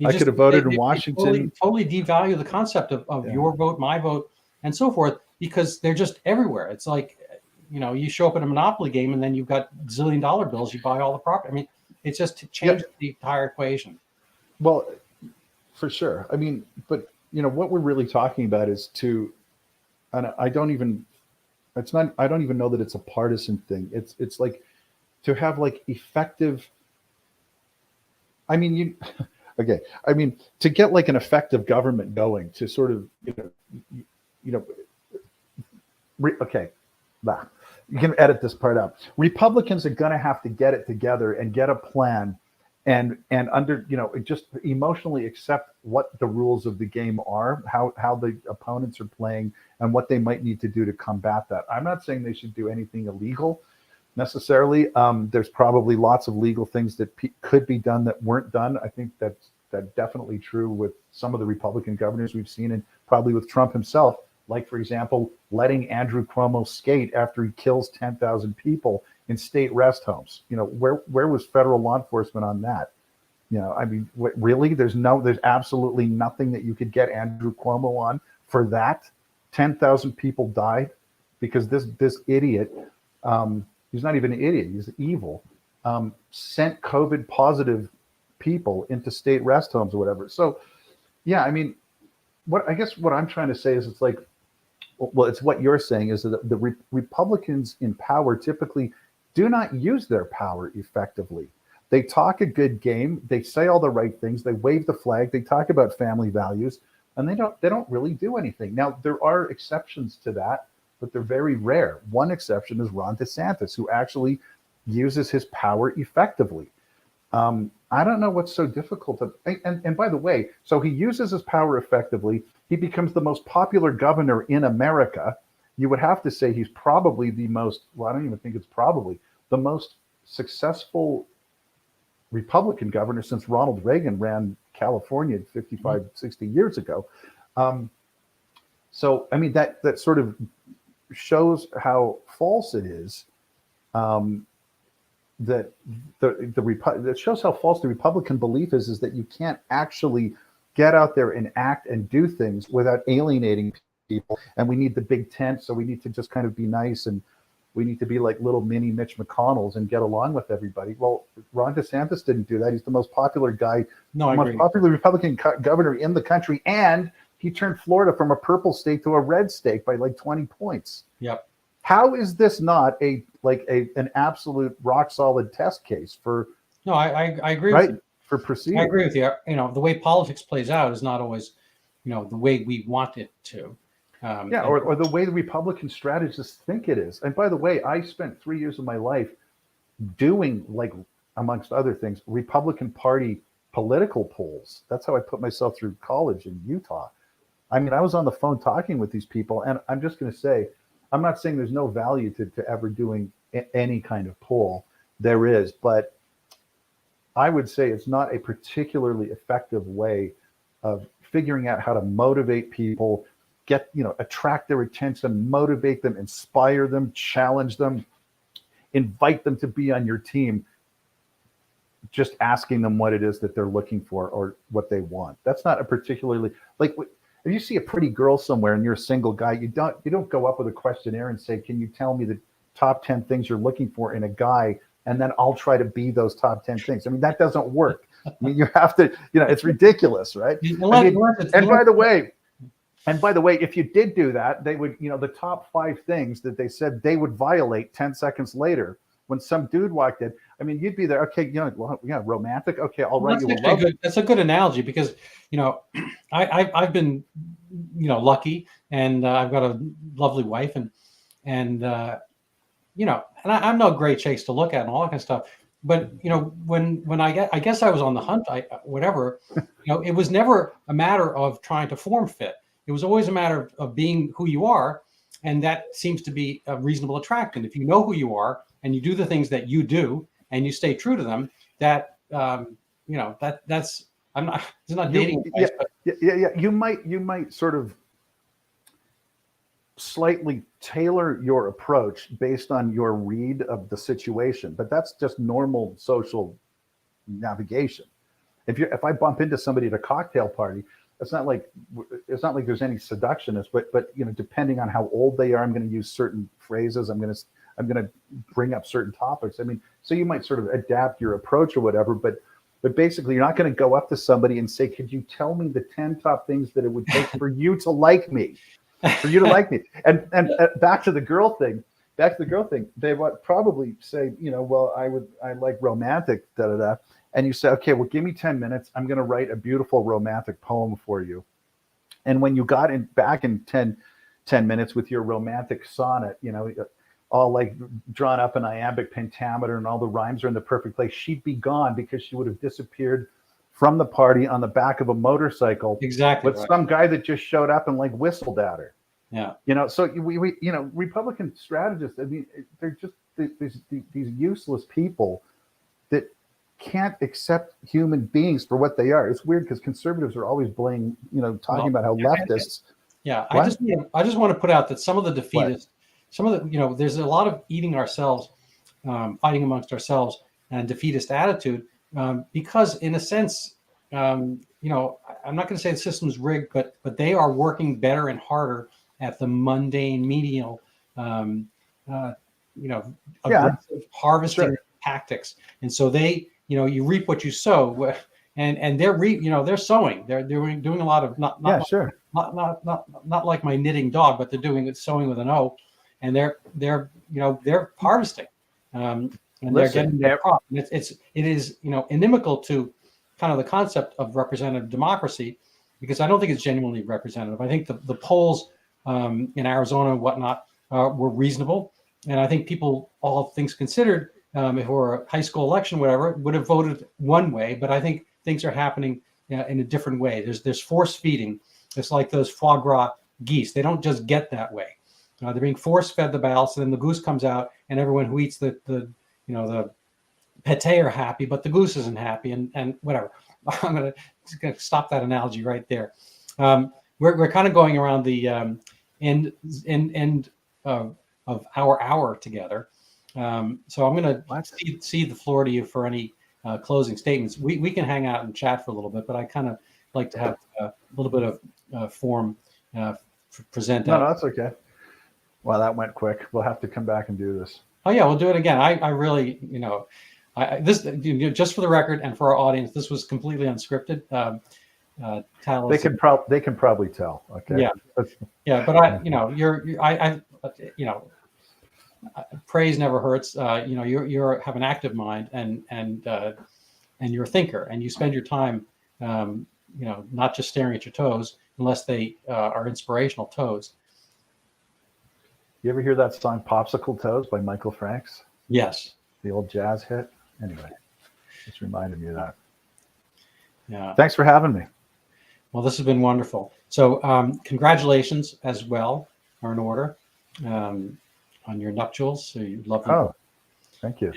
I could have voted in Washington. Totally devalue the concept of your vote, my vote, and so forth. because they're just everywhere. It's like, you show up at a Monopoly game and then you've got $1 zillion bills. You buy all the property. I mean, it's just to Yeah. change the entire equation. Well, for sure. I mean, but what we're really talking about is and I don't even, it's not, I don't even know that it's a partisan thing. It's like to have like effective, I mean, okay. I mean, to get like an effective government going to sort of, you know, okay. Nah, you can edit this part out. Republicans are going to have to get it together and get a plan and under, just emotionally accept what the rules of the game are, how the opponents are playing and what they might need to do to combat that. I'm not saying they should do anything illegal necessarily. There's probably lots of legal things that could be done that weren't done. I think that's definitely true with some of the Republican governors we've seen, and probably with Trump himself. Like, for example, letting Andrew Cuomo skate after he kills 10,000 people in state rest homes. Where was federal law enforcement on that? I mean, really? There's absolutely nothing that you could get Andrew Cuomo on for that. 10,000 people died because this idiot, he's not even an idiot, he's evil, sent COVID positive people into state rest homes or whatever. So, yeah, I mean, what I'm trying to say is it's like, well, it's what you're saying is that the Republicans in power typically do not use their power effectively. They talk a good game. They say all the right things. They wave the flag. They talk about family values, and they don't really do anything. Now, there are exceptions to that, but they're very rare. One exception is Ron DeSantis, who actually uses his power effectively. I don't know what's so difficult. And by the way, so he uses his power effectively. He becomes the most popular governor in America. You would have to say he's probably the most, well, I don't even think it's probably, the most successful Republican governor since Ronald Reagan ran California 55, 60 years ago. So, I mean, that sort of shows how false it is. That shows how false the Republican belief is that you can't actually get out there and act and do things without alienating people. And we need the big tent, so we need to just kind of be nice, and we need to be like little mini Mitch McConnells and get along with everybody. Well, Ron DeSantis didn't do that. He's the most popular guy, most popular Republican governor in the country, and he turned Florida from a purple state to a red state by like 20 points. Yep. How is this not an absolute rock solid test case for? No, I agree right, with you. For proceeding. I agree with you. The way politics plays out is not always, the way we want it to. Or the way the Republican strategists think it is. And by the way, I spent 3 years of my life doing, like, amongst other things, Republican Party political polls. That's how I put myself through college in Utah. I mean, I was on the phone talking with these people, and I'm just going to say, I'm not saying there's no value to ever doing any kind of poll. There is, but I would say it's not a particularly effective way of figuring out how to motivate people, attract their attention, motivate them, inspire them, challenge them, invite them to be on your team, just asking them what it is that they're looking for or what they want. That's not a particularly, like, if you see a pretty girl somewhere and you're a single guy, you don't go up with a questionnaire and say, can you tell me the top 10 things you're looking for in a guy, and then I'll try to be those top 10 things. I mean, that doesn't work. I mean, you have to, it's ridiculous, right? And by the way, if you did do that, they would, the top 5 things that they said they would violate 10 seconds later when some dude walked in. I mean, you'd be there. Okay, romantic. Okay, I'll write you a love. That's a good analogy because, I've been, lucky, and I've got a lovely wife, and I'm no great chase to look at and all that kind of stuff. But when I guess I was on the hunt, it was never a matter of trying to form fit. It was always a matter of being who you are, and that seems to be a reasonable attraction. If you know who you are and you do the things that you do and you stay true to them, that's I'm not. It's not dating. Yeah. You might sort of slightly tailor your approach based on your read of the situation, but that's just normal social navigation. If I bump into somebody at a cocktail party it's not like there's any seductionist, but you know, depending on how old they are, I'm going to use certain phrases. I'm going to bring up certain topics. I mean, so you might sort of adapt your approach or whatever, but basically, you're not going to go up to somebody and say, "Could you tell me the 10 top things that it would take for you to like me?" For you to like me. And back to the girl thing. They would probably say, you know, well, I like romantic, da da da. And you say, okay, well, give me 10 minutes. I'm going to write a beautiful romantic poem for you. And when you got back in 10 minutes with your romantic sonnet, you know, all like drawn up in iambic pentameter and all the rhymes are in the perfect place, she'd be gone because she would have disappeared from the party on the back of a motorcycle. Exactly. With some guy that just showed up and like whistled at her. Yeah. You know, so we you know, Republican strategists, I mean, they're just these useless people that can't accept human beings for what they are. It's weird because conservatives are always talking about how leftists. Yeah, I just want to put out that some of the defeatists, some of the, you know, there's a lot of eating ourselves, fighting amongst ourselves, and defeatist attitude, because in a sense, you know, I'm not going to say the system's rigged, but they are working better and harder at the mundane, menial, you know, aggressive harvesting tactics, and so they, you know, you reap what you sow, and they're you know, they're sowing, they're doing a lot of not like my knitting dog, but they're doing it, sowing with an O, and they're you know, they're harvesting, and they're getting their crop. And it is you know, inimical to kind of the concept of representative democracy, because I don't think it's genuinely representative. I think the polls in Arizona and whatnot were reasonable, and I think people, all things considered, if it were a high school election, whatever, would have voted one way. But I think things are happening in a different way. There's force feeding. It's like those foie gras geese. They don't just get that way. They're being force fed the ballots, and then the goose comes out, and everyone who eats the you know, the pate are happy, but the goose isn't happy, and whatever. I'm gonna stop that analogy right there. We're kind of going around the end of our hour together. So I'm going to cede the floor to you for any closing statements. We can hang out and chat for a little bit, but I kind of like to have a little bit of form present. No, that's okay. Wow, that went quick. We'll have to come back and do this. Oh yeah, we'll do it again. I really, you know, this, you know, just for the record and for our audience, this was completely unscripted. Tal, they can probably tell. Okay. Yeah, but I, you know, you know, praise never hurts. You know, you have an active mind, and you're a thinker, and you spend your time, you know, not just staring at your toes, unless they are inspirational toes. You ever hear that song "Popsicle Toes" by Michael Franks? Yes. The old jazz hit. Anyway, just reminded me of that. Yeah. Thanks for having me. Well, this has been wonderful. So, congratulations as well are in order on your nuptials. So you love them. Oh, thank you.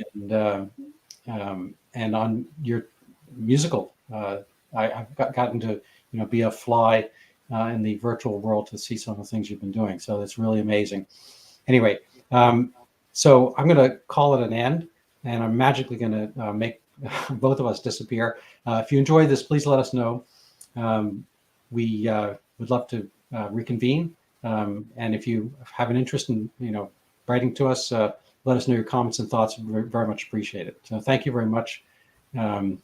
And on your musical, I've gotten to, you know, be a fly in the virtual world to see some of the things you've been doing. So it's really amazing. Anyway, so I'm going to call it an end, and I'm magically going to make both of us disappear. If you enjoyed this, please let us know. We would love to reconvene. And if you have an interest in, you know, writing to us, let us know your comments and thoughts. We're very much appreciate it. So thank you very much. And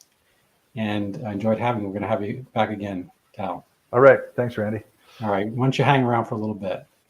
I enjoyed having you. We're going to have you back again, Tal. All right. Thanks, Randy. All right. Why don't you hang around for a little bit?